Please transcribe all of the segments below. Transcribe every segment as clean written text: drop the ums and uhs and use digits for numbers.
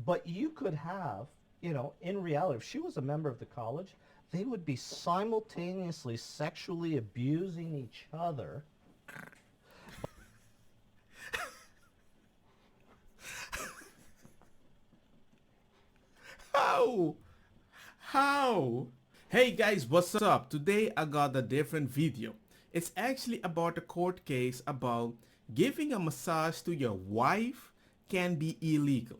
But you could have, in reality, if she was a member of the college, they would be simultaneously sexually abusing each other. How? How? Hey guys, what's up? Today I got a different video. It's actually about a court case about giving a massage to your wife can be illegal.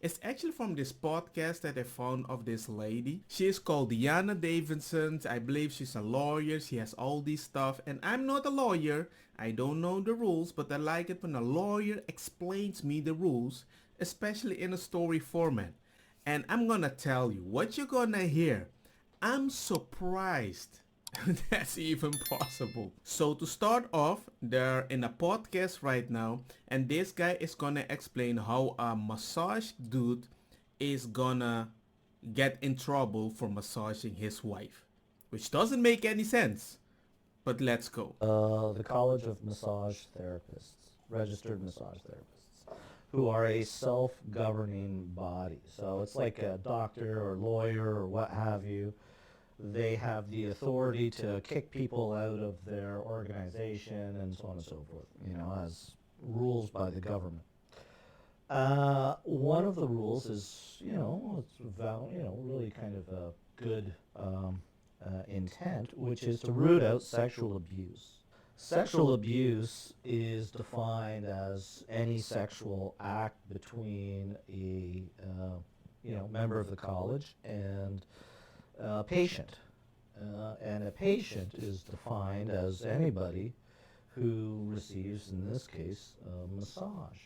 It's actually from this podcast that I found of this lady. She is called Diana Davidson. I believe she's a lawyer. She has all this stuff. And I'm not a lawyer. I don't know the rules, but I like it when a lawyer explains me the rules, especially in a story format. And I'm gonna tell you what you're gonna hear. I'm surprised that's even possible. So to start off, they're in a podcast right now, and this guy is gonna explain how a massage dude is gonna get in trouble for massaging his wife, which doesn't make any sense. But let's go. The College of Massage Therapists, registered massage therapists, who are a self-governing body. So it's like a doctor or lawyer or what have you. They have the authority to kick people out of their organization and so on and so forth, as rules by the government. One of the rules is, really kind of a good intent, which is to root out sexual abuse. Sexual abuse is defined as any sexual act between a member of the college and a patient. And a patient is defined as anybody who receives, in this case, a massage.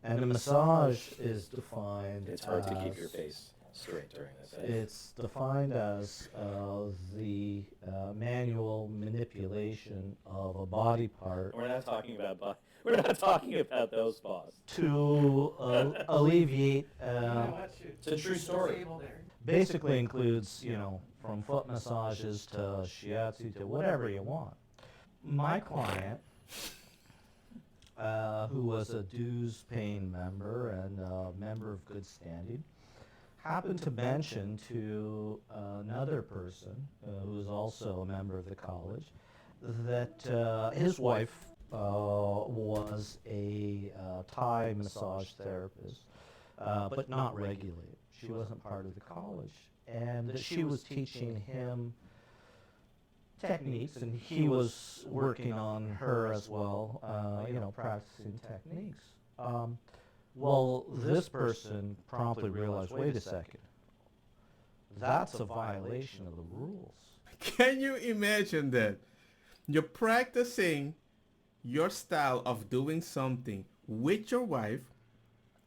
And a massage is defined It's hard to as, keep your face straight during this. it's defined as the manual manipulation of a body part We're not talking about we're not talking about those spas. to alleviate. It's a true story. Basically includes, from foot massages to shiatsu to whatever you want. My client, who was a dues paying member and a member of good standing, happened to mention to another person who was also a member of the college that his wife was a Thai massage therapist, but not regulated. She wasn't part of the college. And that she was teaching him techniques, and he was working on her as well, practicing techniques. Well, this person promptly realized, wait a second, that's a violation of the rules. Can you imagine that? You're practicing your style of doing something with your wife,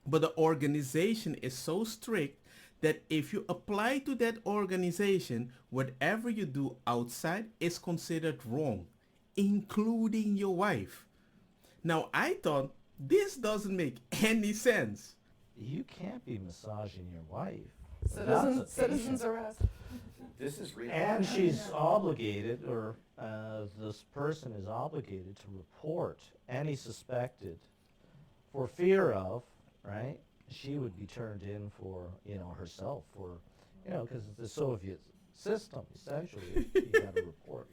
but the organization is so strict that if you apply to that organization, whatever you do outside is considered wrong, including your wife. Now, I thought this doesn't make any sense. You can't be massaging your wife. Citizens arrest. This is real. And she's obligated, or this person is obligated to report any suspected for fear of, right? She would be turned in for, herself for, because it's the Soviet system, essentially. You got to report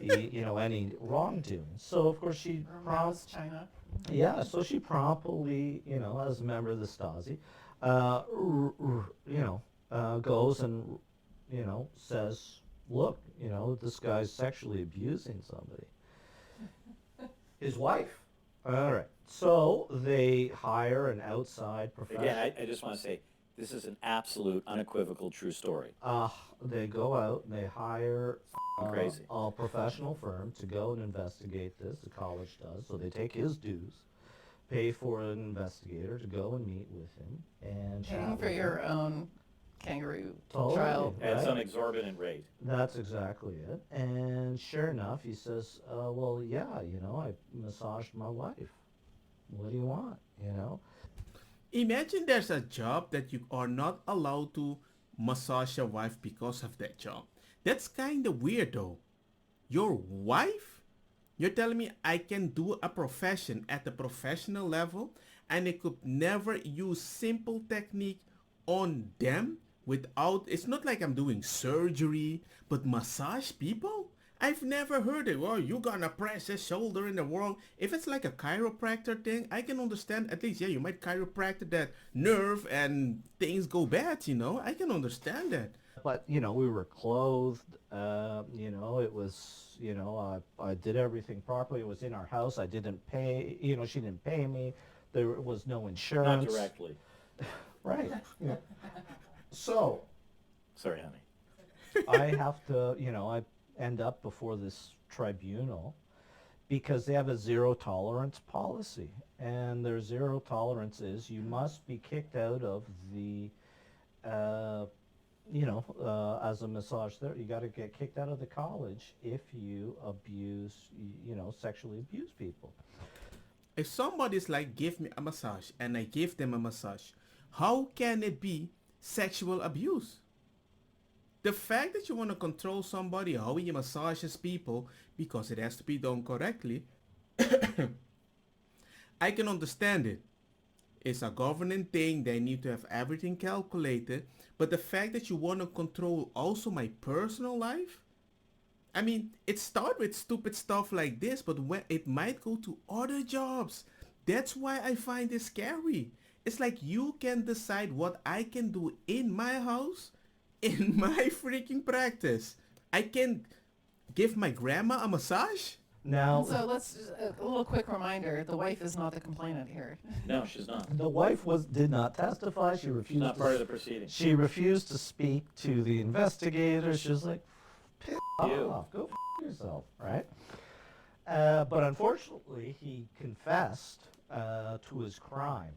any wrongdoing. So, of course, she Rouse China. yeah, so she promptly, as a member of the Stasi, goes and, says, look, this guy's sexually abusing somebody. His wife. All right. So they hire an outside professional. Again, I just want to say, this is an absolute, unequivocal, true story. They go out and they hire Crazy. a professional firm to go and investigate this. The college does. So they take his dues, pay for an investigator to go and meet with him and chat Paying for with him. your own kangaroo Totally. trial. At Right. some exorbitant rate. That's exactly it. And sure enough, he says, well, yeah, I massaged my wife. What do you want, Imagine there's a job that you are not allowed to massage your wife because of that job. That's kind of weird though. Your wife? You're telling me I can do a profession at the professional level and it could never use simple technique on them without, it's not like I'm doing surgery, but massage people? I've never heard it. Well, you gonna press his shoulder in the wrong. If it's like a chiropractor thing, I can understand at least, yeah, you might chiropractor that nerve and things go bad, you know. I can understand that. But, you know, we were clothed, you know, it was, you know, I did everything properly. It was in our house. I didn't pay, you know, she didn't pay me. There was no insurance. Not directly. Right. Yeah. So Sorry, honey. I have to, you know, I end up before this tribunal because they have a zero tolerance policy. And their zero tolerance is you must be kicked out of the, you know, as a massage therapist, you got to get kicked out of the college if you abuse, you know, sexually abuse people. If somebody's like, give me a massage, and I give them a massage, how can it be sexual abuse? The fact that you want to control somebody, how he massages people, because it has to be done correctly, I can understand it. It's a governing thing. They need to have everything calculated. But the fact that you want to control also my personal life, I mean, it starts with stupid stuff like this, but when it might go to other jobs. That's why I find it scary. It's like you can decide what I can do in my house, in my freaking practice. I can give my grandma a massage? Now, So let's just, a little quick reminder, the wife is not the complainant here. No, she's not. the wife did not testify. She She's refused not to part of the proceedings. She refused to speak to the investigator. She was like, piss You. off, go yourself, right? But unfortunately, he confessed to his crime.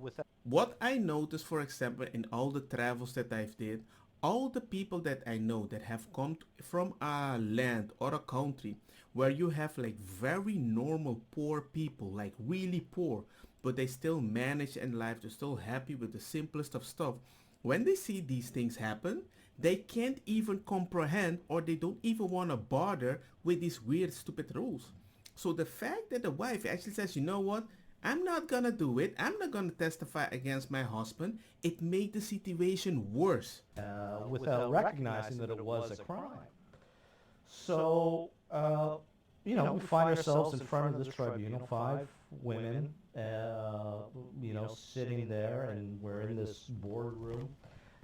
Without What I noticed, for example, in all the travels that I've did, all the people that I know that have come from a land or a country where you have like very normal poor people, like really poor, but they still manage in life, they're still happy with the simplest of stuff. When they see these things happen, they can't even comprehend, or they don't even want to bother with these weird stupid rules. So the fact that the wife actually says, you know what, I'm not gonna do it, I'm not gonna testify against my husband, it made the situation worse. without recognizing that it was a crime. So, you know, we find ourselves in front of this tribunal, 5 women, you know, sitting there, and we're in this boardroom,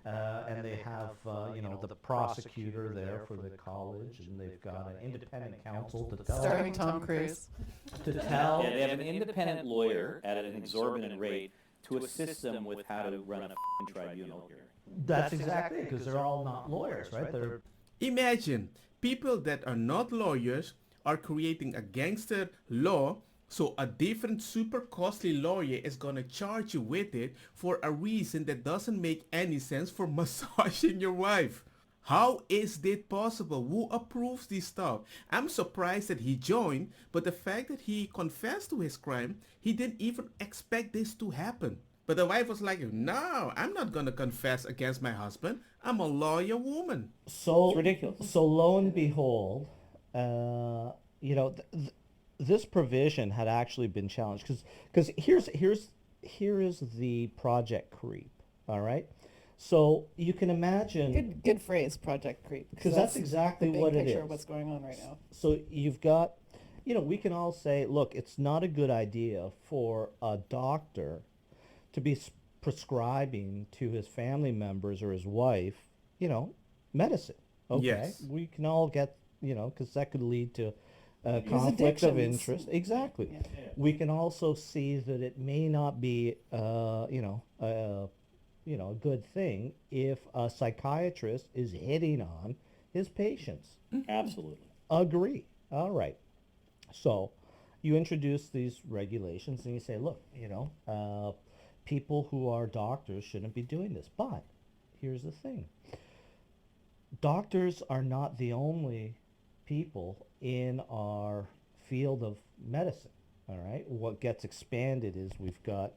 and they have, you know, the prosecutor there for the college, and they've got an independent counsel to tell. Starring Tom Cruise. To tell. Yeah, they have an independent lawyer at an exorbitant rate to assist them with how to run a f***ing tribunal here. That's exactly it, because they're all not lawyers, right? They're Imagine people that are not lawyers are creating a gangster law, so a different super costly lawyer is gonna charge you with it for a reason that doesn't make any sense for massaging your wife. How is that possible? Who approves this stuff? I'm surprised that he joined, but the fact that he confessed to his crime, he didn't even expect this to happen. But the wife was like, no, I'm not gonna confess against my husband. I'm a lawyer woman. So It's ridiculous. So lo and behold, you know, this provision had actually been challenged because here is the project creep. All right, so you can imagine Good phrase, Project Creep. 'Cause that's exactly the big what it picture is. of what's going on right now. So you've got, you know, we can all say, look, it's not a good idea for a doctor to be prescribing to his family members or his wife, you know, medicine. Okay, Yes. we can all get, you know, because that could lead to conflict of addictions. interest. Exactly. Yeah. We can also see that it may not be, you know, a good thing if a psychiatrist is hitting on his patients. Absolutely. Agree. All right. So you introduce these regulations and you say, look, you know, people who are doctors shouldn't be doing this. But here's the thing. Doctors are not the only people in our field of medicine. All right. What gets expanded is we've got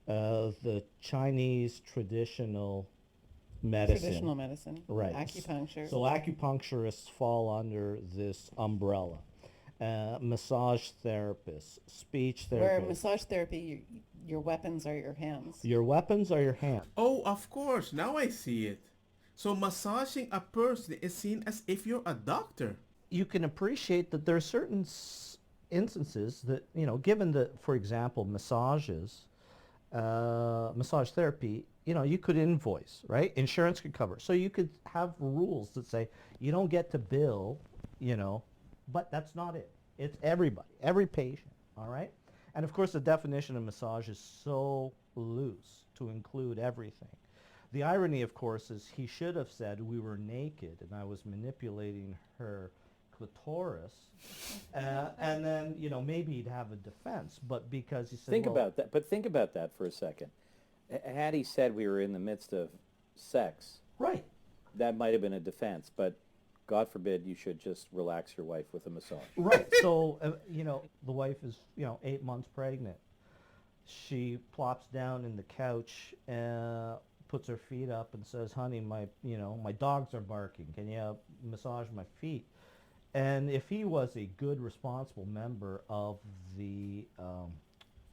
the Chinese traditional medicine. Traditional medicine. Right. Acupuncture. So acupuncturists fall under this umbrella. massage therapists, speech Where therapists. massage therapy, your weapons are your hands. Your weapons are your hands. Oh, of course. Now I see it. So massaging a person is seen as if you're a doctor. You can appreciate that there are certain instances that, given that, for example, massage therapy, you could invoice, right? Insurance could cover. So you could have rules that say you don't get to bill, but that's not it. It's everybody, every patient, all right? And of course, the definition of massage is so loose to include everything. The irony, of course, is he should have said we were naked and I was manipulating her clitoris, and then, maybe he'd have a defense. But because he said, Think well, about that. But think about that for a second. Had he said we were in the midst of sex, right, that might have been a defense. But God forbid you should just relax your wife with a massage. right. So, the wife is, 8 months pregnant. She plops down in the couch, puts her feet up and says, honey, my dogs are barking. Can you massage my feet? And if he was a good, responsible member of the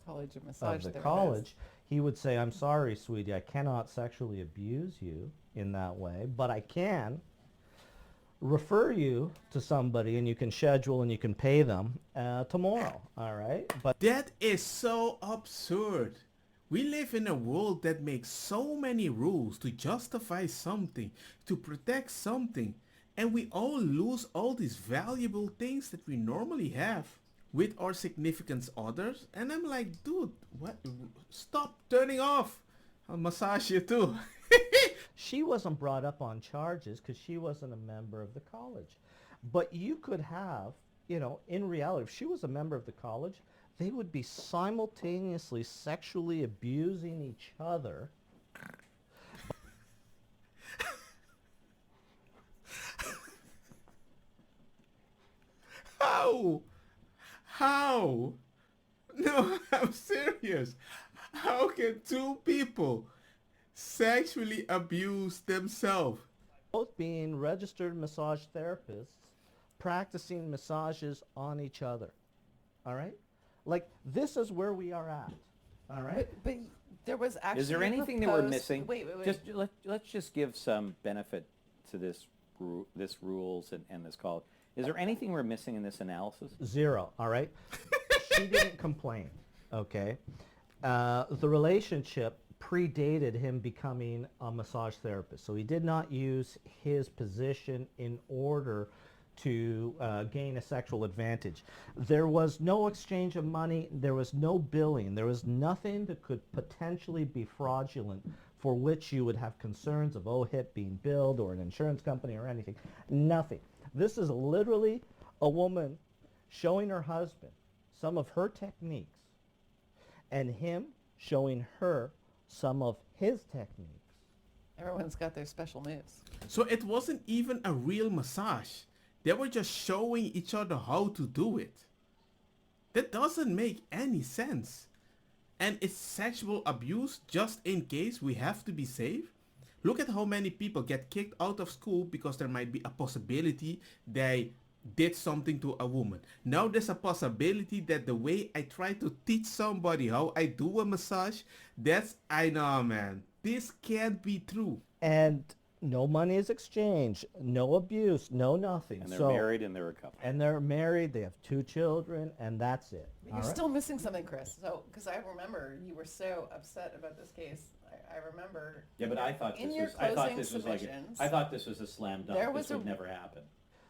College of Massage Therapists. college, he would say, I'm sorry, sweetie, I cannot sexually abuse you in that way, but I can refer you to somebody and you can schedule and you can pay them tomorrow, all right? But That is so absurd. We live in a world that makes so many rules to justify something, to protect something, and we all lose all these valuable things that we normally have with our significant others. And I'm like, dude, what? Stop turning off. I'll massage you too. she wasn't brought up on charges because she wasn't a member of the college. But you could have, in reality, if she was a member of the college, they would be simultaneously sexually abusing each other. How? How? No, I'm serious. How can two people sexually abuse themselves? Both being registered massage therapists, practicing massages on each other. All right? Like, this is where we are at. All right? But there was actually Is there a anything that we're proposed- missing? Wait. Just let's just give some benefit to this rules and this call. Is there anything we're missing in this analysis? Zero, all right? She didn't complain, okay? The relationship predated him becoming a massage therapist. So he did not use his position in order to gain a sexual advantage. There was no exchange of money. There was no billing. There was nothing that could potentially be fraudulent for which you would have concerns of OHIP being billed or an insurance company or anything. Nothing. This is literally a woman showing her husband some of her techniques and him showing her some of his techniques. Everyone's got their special moves. So it wasn't even a real massage. They were just showing each other how to do it. That doesn't make any sense. And it's sexual abuse just in case we have to be safe. Look at how many people get kicked out of school because there might be a possibility they did something to a woman. Now there's a possibility that the way I try to teach somebody how I do a massage, I know, man, this can't be true. And no money is exchanged, no abuse, no nothing. And they're married and they're a couple. And they're married, they have 2 children, and that's it. You're all right? still missing something, Chris. So, because I remember you were so upset about this case. I remember. Yeah, but I thought in this your was. I thought closing this was like. submissions, I thought this was a slam dunk. there was This would a- never happen.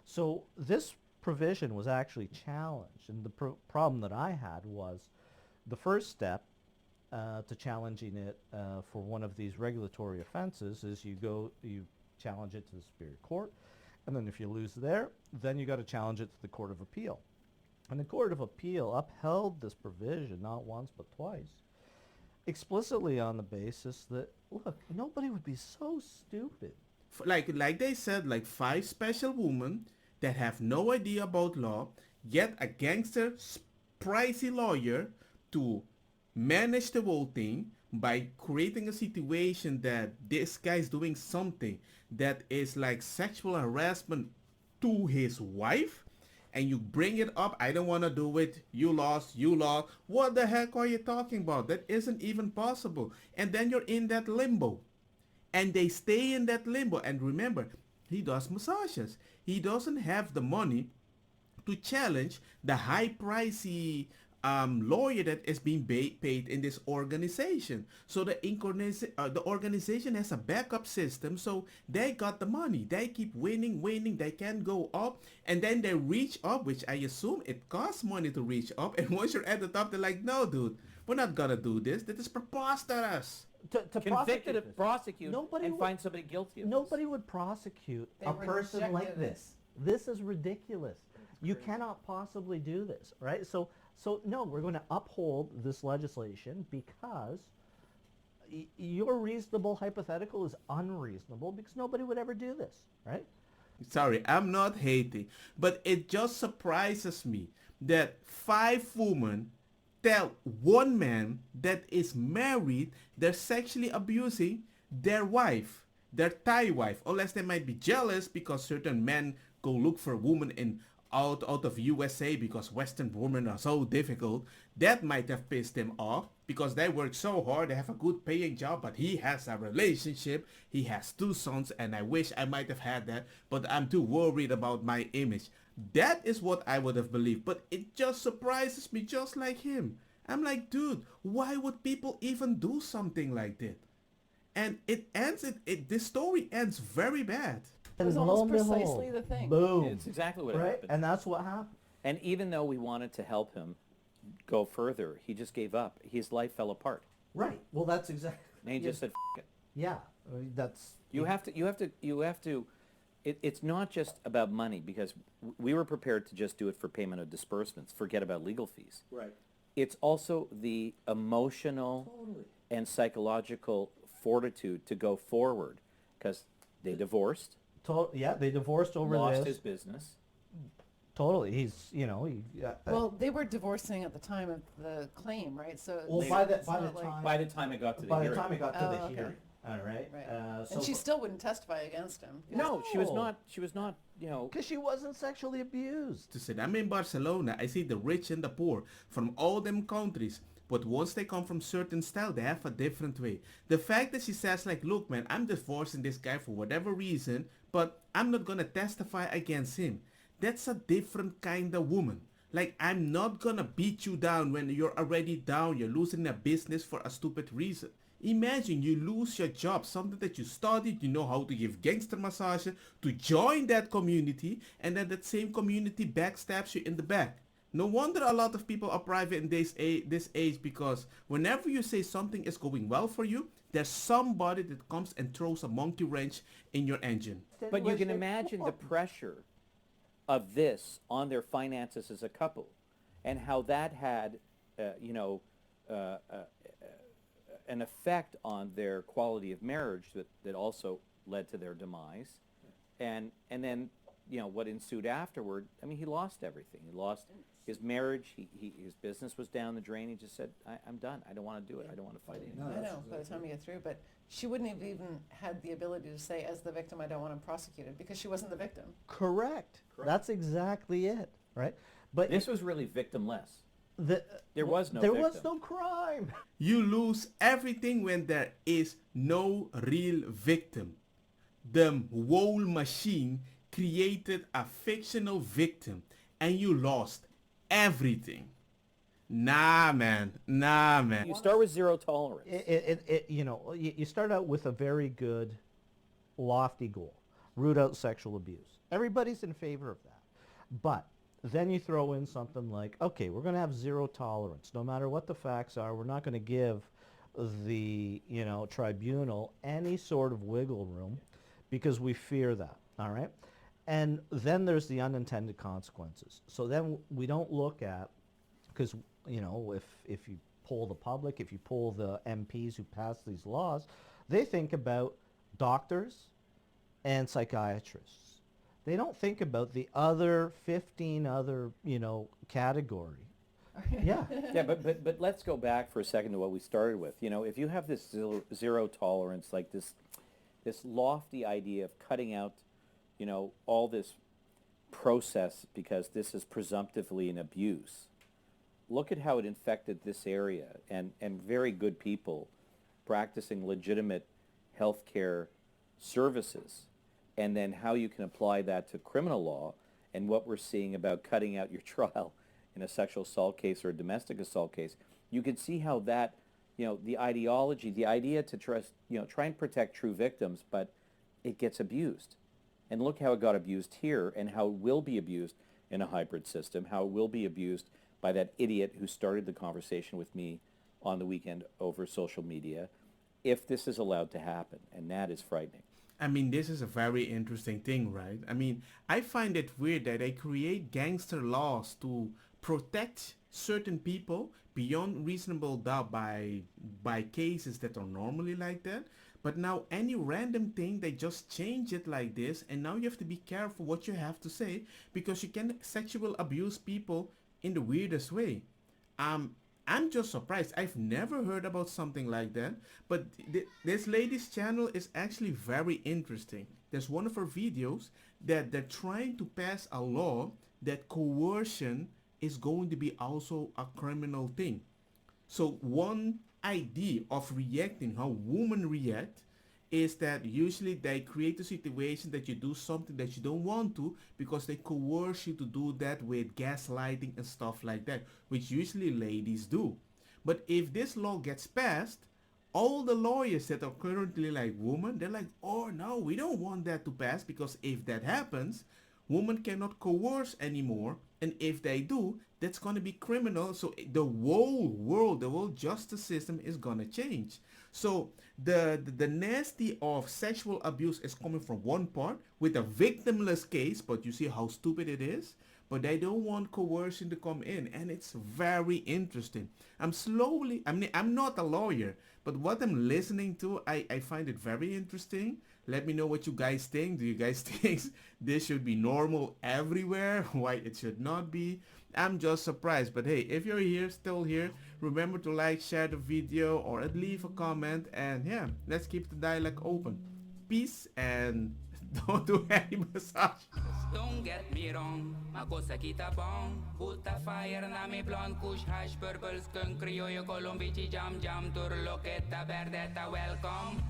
So this provision was actually challenged, and the problem that I had was the first step to challenging it for one of these regulatory offenses is you challenge it to the Superior Court, and then if you lose there, then you got to challenge it to the Court of Appeal. And the Court of Appeal upheld this provision not once but twice, explicitly on the basis that, look, nobody would be so stupid. Like they said, like 5 special women that have no idea about law, get a gangster pricey lawyer to manage the whole thing by creating a situation that this guy's doing something that is like sexual harassment to his wife, and you bring it up, I don't want to do it, you lost, what the heck are you talking about? That isn't even possible. And then you're in that limbo. And they stay in that limbo. And remember, he does massages. He doesn't have the money to challenge the high pricey lawyer that is being paid in this organization. So the organization has a backup system, so they got the money. They keep winning, they can go up, and then they reach up, which I assume it costs money to reach up, and once you're at the top, they're like, no dude, we're not gonna do this. That is preposterous. To Convicted prosecute of this. prosecute Nobody and would- find somebody guilty of Nobody would prosecute They a person like rejected this. This is ridiculous. You cannot possibly do this, right? So no, we're going to uphold this legislation because your reasonable hypothetical is unreasonable because nobody would ever do this, right? Sorry, I'm not hating, but it just surprises me that 5 women tell one man that is married they're sexually abusing their wife, their Thai wife, unless they might be jealous because certain men go look for women in out of USA because Western women are so difficult. That might have pissed him off because they work so hard, they have a good paying job, but he has a relationship, he has 2 sons, and I wish I might have had that, but I'm too worried about my image. That is what I would have believed, but it just surprises me just like him. I'm like, dude, why would people even do something like that? And this story ends very bad. It was And lo almost and precisely behold, the thing. Boom. It's exactly what right? happened. And that's what happened. And even though we wanted to help him go further, he just gave up. His life fell apart. Right. Well, that's exactly. And he just said, F it. Yeah. I mean, that's. You have to, it's not just about money because we were prepared to just do it for payment of disbursements, forget about legal fees. Right. It's also the emotional Totally. and psychological fortitude to go forward because they divorced, Yeah, they divorced over lost this. his business. Totally. He's, you know, Well, they were divorcing at the time of the claim, right? So well, it's by the not like- time By the time it got to the by the hearing. time it got to Oh, the okay. hearing, all right. Right. So And she still wouldn't testify against him. No, she was No. not. She was not. You know, because she wasn't sexually abused. To say, I'm in Barcelona, I see the rich and the poor from all them countries. But once they come from certain style, they have a different way. The fact that she says like, look man, I'm divorcing this guy for whatever reason, but I'm not gonna testify against him. That's a different kind of woman. Like, I'm not gonna beat you down when you're already down, you're losing a business for a stupid reason. Imagine you lose your job, something that you studied, you know how to give gangster massage, to join that community, and then that same community backstabs you in the back. No wonder a lot of people are private in this age because whenever you say something is going well for you, there's somebody that comes and throws a monkey wrench in your engine. but you can imagine the pressure of this on their finances as a couple, and how that had, an effect on their quality of marriage that also led to their demise, and then what ensued afterward. I mean, he lost everything. He lost his marriage. His business was down the drain. He just said, I'm done. I don't want to do it. I don't want to fight anymore. I know, by the time you get through, but she wouldn't have even had the ability to say, as the victim, I don't want him prosecuted, because she wasn't the victim. Correct. That's exactly it, right? But This was really victimless. the, There was no there victim. was no crime. You lose everything when there is no real victim. The whole machine created a fictional victim and you lost everything. Nah man. You start with zero tolerance. You start out with a very good, lofty goal. Root out sexual abuse. Everybody's in favor of that. But then you throw in something like, okay, we're going to have zero tolerance. No matter what the facts are, we're not going to give the, tribunal any sort of wiggle room because we fear that, all right? And then there's the unintended consequences. So then we don't look at, because, if you poll the public, if you poll the MPs who pass these laws, they think about doctors and psychiatrists. They don't think about the other 15 other, category. Yeah. Yeah, but let's go back for a second to what we started with. If you have this zero tolerance, like this lofty idea of cutting out, all this process because this is presumptively an abuse. Look at how it infected this area and very good people practicing legitimate healthcare services, and then how you can apply that to criminal law and what we're seeing about cutting out your trial in a sexual assault case or a domestic assault case. You can see how that, the ideology, the idea to try and protect true victims, but it gets abused. And look how it got abused here and how it will be abused in a hybrid system, how it will be abused by that idiot who started the conversation with me on the weekend over social media, if this is allowed to happen. And that is frightening. I mean, this is a very interesting thing, right? I mean, I find it weird that they create gangster laws to protect certain people beyond reasonable doubt by cases that are normally like that. But now any random thing, they just change it like this, and now you have to be careful what you have to say because you can sexual abuse people in the weirdest way. I'm just surprised. I've never heard about something like that. But this lady's channel is actually very interesting. There's one of her videos that they're trying to pass a law that coercion is going to be also a criminal thing. So one idea of reacting, how women react, is that usually they create a situation that you do something that you don't want to because they coerce you to do that with gaslighting and stuff like that, which usually ladies do. But if this law gets passed, all the lawyers that are currently like women, they're like, oh no, we don't want that to pass because if that happens, women cannot coerce anymore, and if they do, that's going to be criminal. So the whole world, the whole justice system is going to change. So the nasty of sexual abuse is coming from one part with a victimless case, but you see how stupid it is. But they don't want coercion to come in, and it's very interesting. I'm not a lawyer, but what I'm listening to, I find it very interesting. Let me know what you guys think. Do you guys think this should be normal everywhere? Why it should not be? I'm just surprised. But hey, if you're still here, remember to like, share the video, or leave a comment. And yeah, let's keep the dialogue open. Peace, and don't do any massage. Don't get me wrong, makosa kita bong. Buta fire na mi blonde kush hash purple skunk criollo colombici jam jam turlo que ta verde ta welcome.